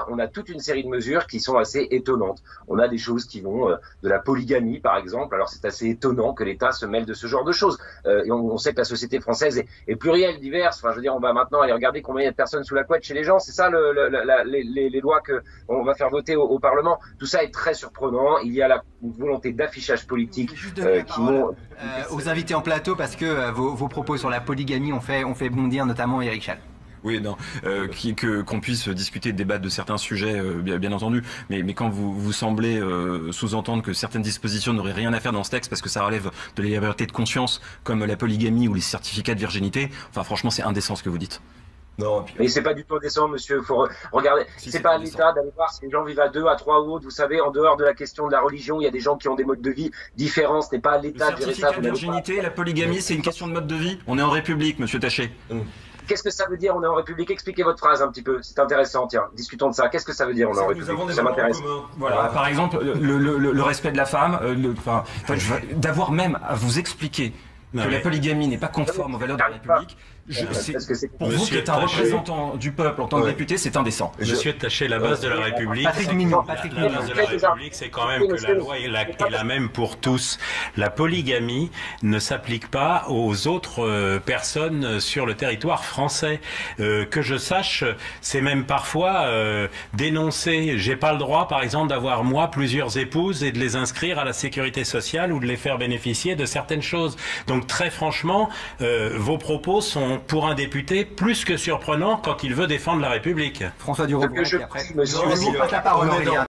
on a toute une série de mesures qui sont assez étonnantes. On a des choses qui vont de la polygamie, par exemple. Alors c'est assez étonnant que l'État se mêle de ce genre de choses. Et on sait que la société française est plurielle, diverse. Enfin, je veux dire, on va maintenant aller regarder combien il y a de personnes sous la couette chez les gens. C'est ça les lois que on va faire voter au Parlement. Tout ça est très surprenant. Il y a une volonté d'affichage politique qui m'ont aux invités en plateau parce que vos propos sur la polygamie ont fait bondir notamment Éric Chall. Oui, non, qu'on puisse discuter, débattre de certains sujets, bien entendu, mais quand vous semblez sous-entendre que certaines dispositions n'auraient rien à faire dans ce texte parce que ça relève de la liberté de conscience, comme la polygamie ou les certificats de virginité, enfin franchement c'est indécent ce que vous dites. Non, mais c'est pas du tout indécent, monsieur. Faut regarder. Si, c'est pas à l'État d'aller voir si les gens vivent à 2, à 3 ou autres. Vous savez, en dehors de la question de la religion, il y a des gens qui ont des modes de vie différents. Ce n'est pas à l'État de gérer ça. Le certificat de virginité, la polygamie, c'est une question de mode de vie. On est en République, monsieur Taché. Qu'est-ce que ça veut dire, on est en République? Expliquez votre phrase un petit peu, c'est intéressant, tiens, discutons de ça. Qu'est-ce que ça veut dire, on est en République? Ça m'intéresse. Voilà, par exemple, le respect de la femme, d'avoir même à vous expliquer que la polygamie n'est pas conforme aux valeurs de la République. Pour vous qui êtes un représentant du peuple en tant que député, c'est indécent. Monsieur Taché, la base de la République, Patrick Mignon, la base de la République, c'est quand même que la loi est la même pour tous. La polygamie ne s'applique pas aux autres personnes sur le territoire français. Que je sache, c'est même parfois dénoncé. J'ai pas le droit, par exemple, d'avoir moi plusieurs épouses et de les inscrire à la sécurité sociale ou de les faire bénéficier de certaines choses. Donc très franchement, vos propos sont pour un député plus que surprenants quand il veut défendre la République. François Duroux, Je après. monsieur, Je vous passe la parole, Aurélien.